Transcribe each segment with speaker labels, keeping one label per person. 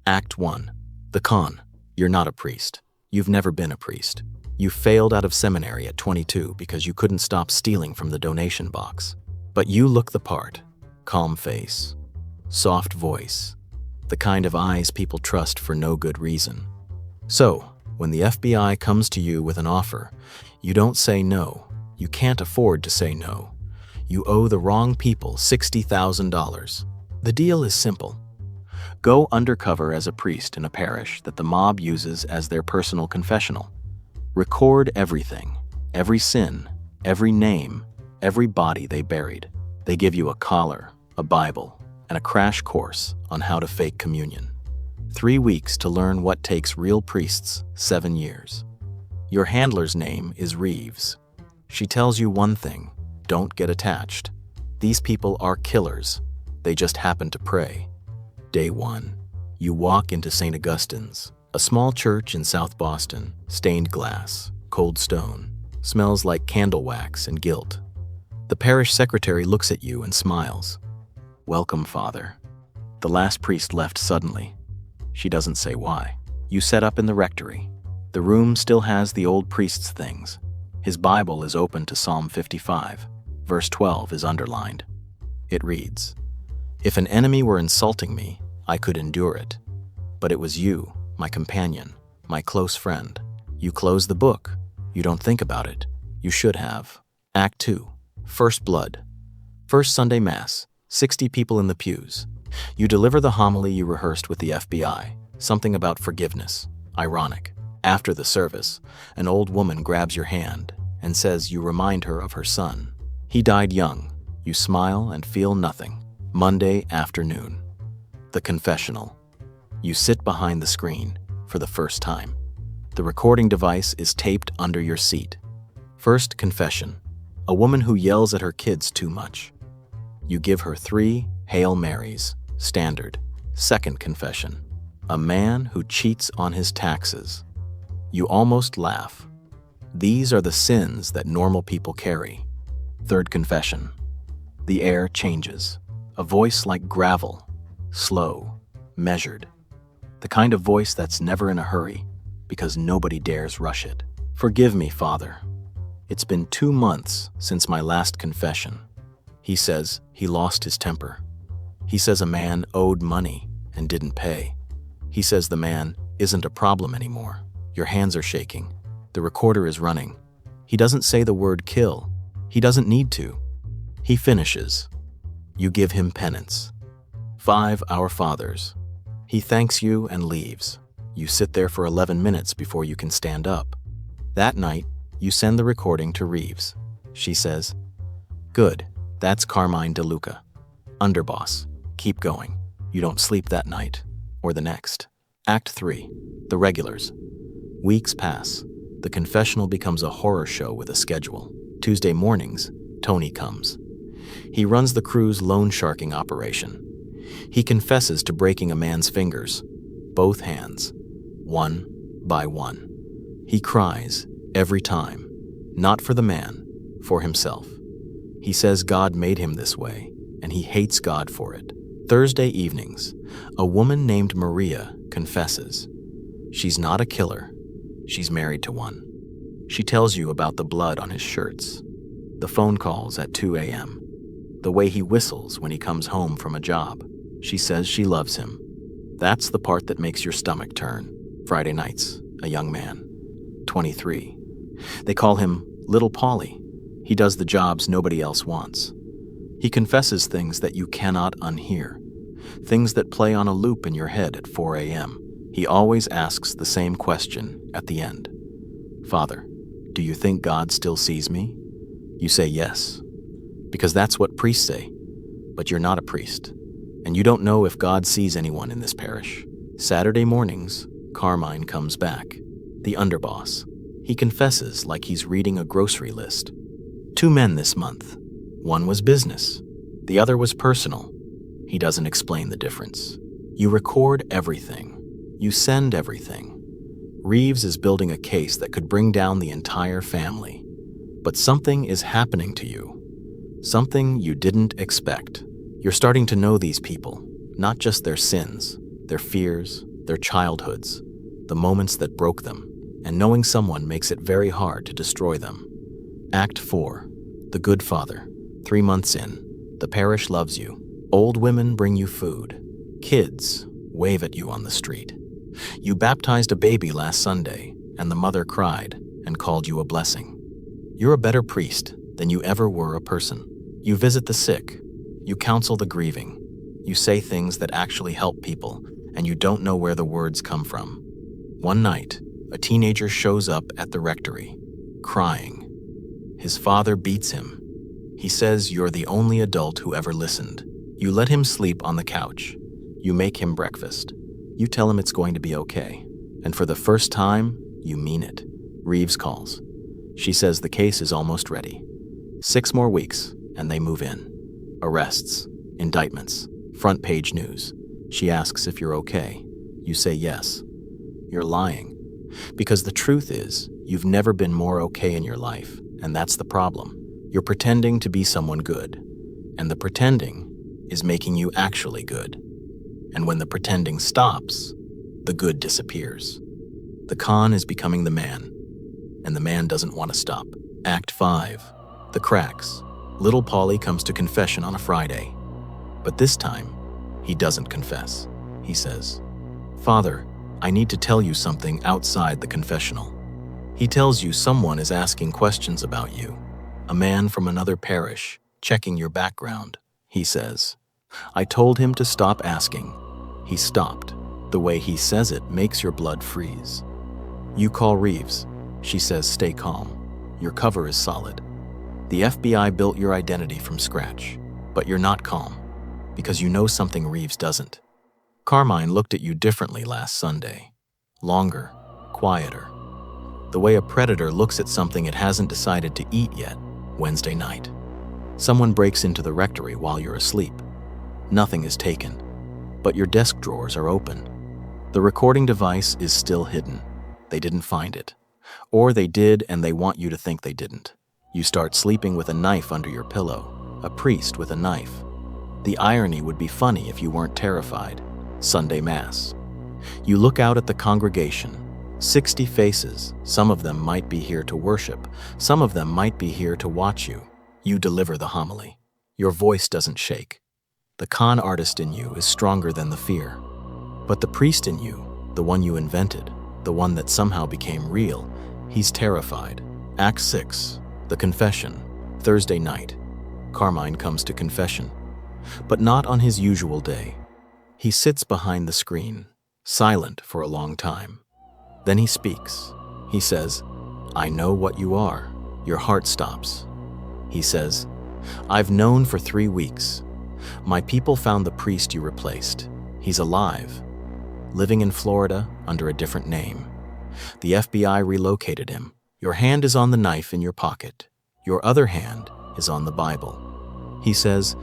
Speaker 1: Act 1. The con. You're not a priest. You've never been a priest. You failed out of seminary at 22 because you couldn't stop stealing from the donation box. But you look the part. Calm face. Soft voice. The kind of eyes people trust for no good reason. So, when the FBI comes to you with an offer, you don't say no. You can't afford to say no. You owe the wrong people $60,000. The deal is simple. Go undercover as a priest in a parish that the mob uses as their personal confessional. Record everything, every sin, every name, every body they buried. They give you a collar, a Bible, and a crash course on how to fake communion. 3 weeks to learn what takes real priests 7 years. Your handler's name is Reeves. She tells you one thing: don't get attached. These people are killers. They just happen to pray. Day 1. You walk into St. Augustine's, a small church in South Boston, stained glass, cold stone, smells like candle wax and guilt. The parish secretary looks at you and smiles. Welcome, Father. The last priest left suddenly. She doesn't say why. You set up in the rectory. The room still has the old priest's things. His Bible is open to Psalm 55. Verse 12 is underlined. It reads, "If an enemy were insulting me, I could endure it. But it was you, my companion, my close friend. You close the book. You don't think about it. You should have." Act 2. First Blood. First Sunday Mass. 60 people in the pews. You deliver the homily you rehearsed with the FBI. Something about forgiveness. Ironic. After the service, an old woman grabs your hand and says you remind her of her son. He died young. You smile and feel nothing. Monday afternoon. The confessional. You sit behind the screen for the first time. The recording device is taped under your seat. First confession. A woman who yells at her kids too much. You give her 3 Hail Marys, standard. Second confession. A man who cheats on his taxes. You almost laugh. These are the sins that normal people carry. Third confession. The air changes. A voice like gravel, slow, measured. The kind of voice that's never in a hurry, because nobody dares rush it. Forgive me, Father. It's been 2 months since my last confession. He says he lost his temper. He says a man owed money and didn't pay. He says the man isn't a problem anymore. Your hands are shaking. The recorder is running. He doesn't say the word kill. He doesn't need to. He finishes. You give him penance. 5 Our Fathers. He thanks you and leaves. You sit there for 11 minutes before you can stand up. That night, you send the recording to Reeves. She says, "Good, that's Carmine DeLuca. Underboss, keep going." You don't sleep that night, or the next. Act 3. The Regulars. Weeks pass. The confessional becomes a horror show with a schedule. Tuesday mornings, Tony comes. He runs the crew's loan sharking operation. He confesses to breaking a man's fingers, both hands, one by one. He cries every time, not for the man, for himself. He says God made him this way, and he hates God for it. Thursday evenings, a woman named Maria confesses. She's not a killer. She's married to one. She tells you about the blood on his shirts, the phone calls at 2 a.m., the way he whistles when he comes home from a job. She says she loves him. That's the part that makes your stomach turn. Friday nights, a young man, 23. They call him Little Paulie. He does the jobs nobody else wants. He confesses things that you cannot unhear, things that play on a loop in your head at 4 a.m. He always asks the same question at the end. "Father, do you think God still sees me?" You say yes, because that's what priests say, but you're not a priest, and you don't know if God sees anyone in this parish. Saturday mornings, Carmine comes back, the underboss. He confesses like he's reading a grocery list. 2 men this month. One was business. The other was personal. He doesn't explain the difference. You record everything. You send everything. Reeves is building a case that could bring down the entire family. But something is happening to you. Something you didn't expect. You're starting to know these people, not just their sins, their fears, their childhoods, the moments that broke them, and knowing someone makes it very hard to destroy them. Act 4. The Good Father. 3 months in, the parish loves you. Old women bring you food. Kids wave at you on the street. You baptized a baby last Sunday, and the mother cried and called you a blessing. You're a better priest than you ever were a person. You visit the sick. You counsel the grieving. You say things that actually help people, and you don't know where the words come from. One night, a teenager shows up at the rectory, crying. His father beats him. He says you're the only adult who ever listened. You let him sleep on the couch. You make him breakfast. You tell him it's going to be okay. And for the first time, you mean it. Reeves calls. She says the case is almost ready. 6 more weeks, and they move in. Arrests, indictments, front page news. She asks if you're okay. You say yes. You're lying. Because the truth is, you've never been more okay in your life, and that's the problem. You're pretending to be someone good, and the pretending is making you actually good. And when the pretending stops, the good disappears. The con is becoming the man, and the man doesn't want to stop. Act 5. The Cracks. Little Polly comes to confession on a Friday, but this time, he doesn't confess. He says, "Father, I need to tell you something outside the confessional." He tells you someone is asking questions about you. A man from another parish, checking your background. He says, I told him to stop asking. He stopped. The way he says it makes your blood freeze. You call Reeves. She says, stay calm. Your cover is solid. The FBI built your identity from scratch, but you're not calm, because you know something Reeves doesn't. Carmine looked at you differently last Sunday. Longer, quieter. The way a predator looks at something it hasn't decided to eat yet. Wednesday night. Someone breaks into the rectory while you're asleep. Nothing is taken, but your desk drawers are open. The recording device is still hidden. They didn't find it. Or they did and they want you to think they didn't. You start sleeping with a knife under your pillow, a priest with a knife. The irony would be funny if you weren't terrified. Sunday Mass. You look out at the congregation. 60 faces. Some of them might be here to worship. Some of them might be here to watch you. You deliver the homily. Your voice doesn't shake. The con artist in you is stronger than the fear. But the priest in you, the one you invented, the one that somehow became real, he's terrified. Act 6. The Confession. Thursday night. Carmine comes to confession. But not on his usual day. He sits behind the screen, silent for a long time. Then he speaks. He says, I know what you are. Your heart stops. He says, I've known for 3 weeks. My people found the priest you replaced. He's alive, living in Florida under a different name. The FBI relocated him. Your hand is on the knife in your pocket. Your other hand is on the Bible. He says,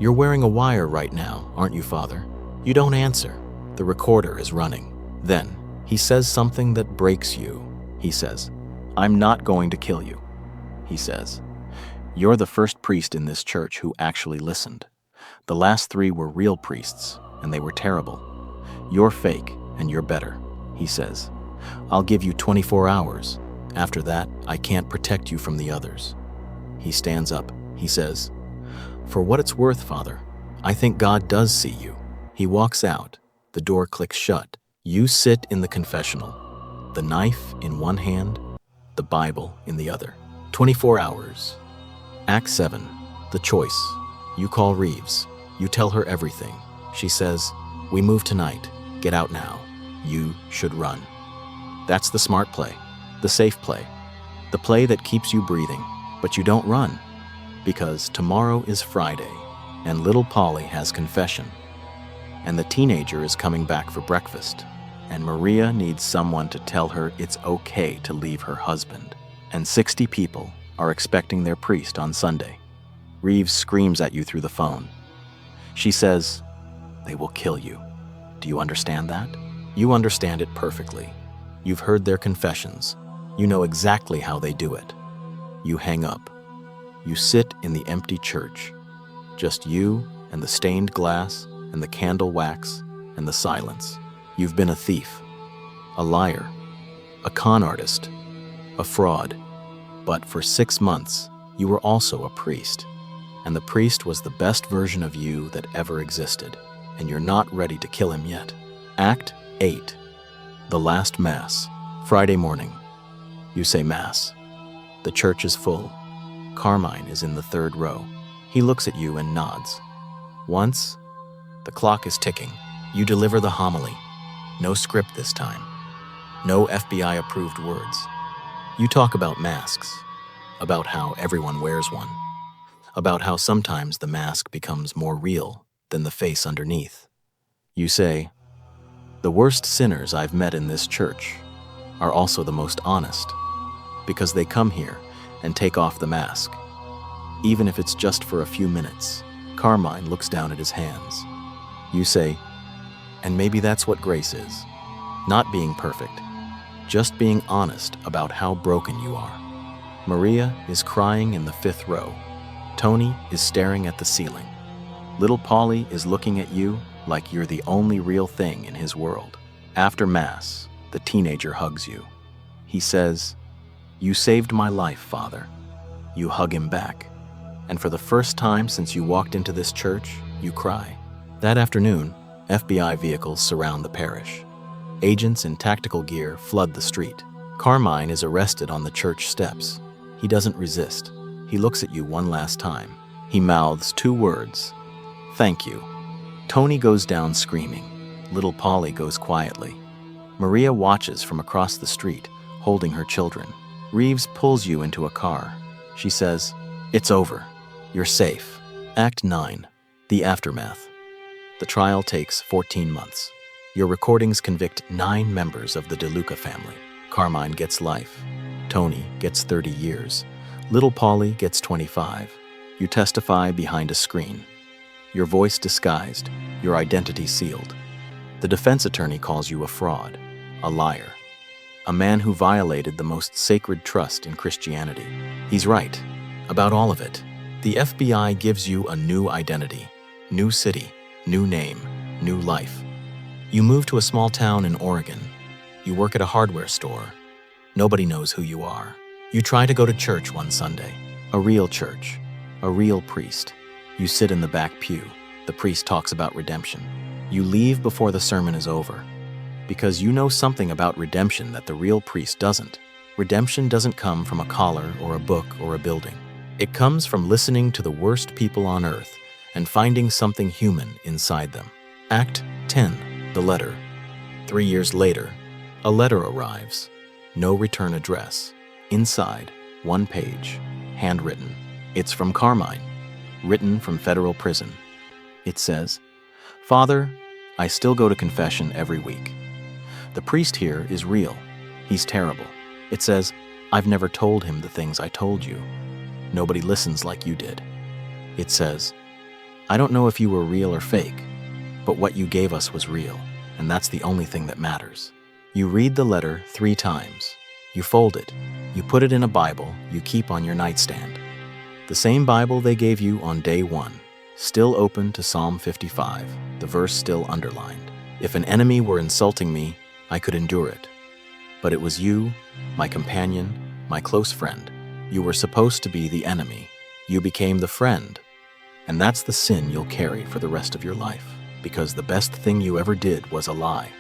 Speaker 1: You're wearing a wire right now, aren't you, Father? You don't answer. The recorder is running. Then, he says something that breaks you. He says, I'm not going to kill you. He says, You're the first priest in this church who actually listened. The last 3 were real priests, and they were terrible. You're fake, and you're better. He says, I'll give you 24 hours. After that, I can't protect you from the others. He stands up. He says, For what it's worth, Father, I think God does see you. He walks out. The door clicks shut. You sit in the confessional, the knife in one hand, the Bible in the other. 24 hours. Act 7. The Choice. You call Reeves. You tell her everything. She says, We move tonight. Get out now. You should run. That's the smart play, the safe play, the play that keeps you breathing, but you don't run, because tomorrow is Friday, and little Polly has confession, and the teenager is coming back for breakfast. And Maria needs someone to tell her it's okay to leave her husband. And 60 people are expecting their priest on Sunday. Reeves screams at you through the phone. She says, They will kill you. Do you understand that? You understand it perfectly. You've heard their confessions. You know exactly how they do it. You hang up. You sit in the empty church. Just you and the stained glass and the candle wax and the silence. You've been a thief, a liar, a con artist, a fraud. But for 6 months, you were also a priest. And the priest was the best version of you that ever existed. And you're not ready to kill him yet. Act 8. The Last Mass. Friday morning. You say Mass. The church is full. Carmine is in the 3rd row. He looks at you and nods. Once, the clock is ticking. You deliver the homily. No script this time. No FBI-approved words. You talk about masks, about how everyone wears one, about how sometimes the mask becomes more real than the face underneath. You say, the worst sinners I've met in this church are also the most honest, because they come here and take off the mask, even if it's just for a few minutes. Carmine looks down at his hands. You say, and maybe that's what grace is. Not being perfect, just being honest about how broken you are. Maria is crying in the 5th row. Tony is staring at the ceiling. Little Polly is looking at you like you're the only real thing in his world. After Mass, the teenager hugs you. He says, "You saved my life, Father." You hug him back. And for the first time since you walked into this church, you cry. That afternoon, FBI vehicles surround the parish. Agents in tactical gear flood the street. Carmine is arrested on the church steps. He doesn't resist. He looks at you one last time. He mouths 2 words, "Thank you." Tony goes down screaming. Little Polly goes quietly. Maria watches from across the street, holding her children. Reeves pulls you into a car. She says, "It's over. You're safe." Act 9. The Aftermath. The trial takes 14 months. Your recordings convict 9 members of the DeLuca family. Carmine gets life. Tony gets 30 years. Little Polly gets 25. You testify behind a screen. Your voice disguised, your identity sealed. The defense attorney calls you a fraud, a liar, a man who violated the most sacred trust in Christianity. He's right about all of it. The FBI gives you a new identity, new city, new name, new life. You move to a small town in Oregon. You work at a hardware store. Nobody knows who you are. You try to go to church one Sunday, a real church, a real priest. You sit in the back pew. The priest talks about redemption. You leave before the sermon is over, because you know something about redemption that the real priest doesn't. Redemption doesn't come from a collar or a book or a building. It comes from listening to the worst people on earth and finding something human inside them. Act 10. The Letter. 3 years later, a letter arrives. No return address. Inside, 1 page, handwritten. It's from Carmine, written from federal prison. It says, "Father, I still go to confession every week. The priest here is real. He's terrible." It says, "I've never told him the things I told you. Nobody listens like you did." It says, "I don't know if you were real or fake, but what you gave us was real, and that's the only thing that matters." You read the letter 3 times. You fold it. You put it in a Bible you keep on your nightstand. The same Bible they gave you on day 1, still open to Psalm 55, the verse still underlined. "If an enemy were insulting me, I could endure it. But it was you, my companion, my close friend. You were supposed to be the enemy. You became the friend. And that's the sin you'll carry for the rest of your life, because the best thing you ever did was a lie."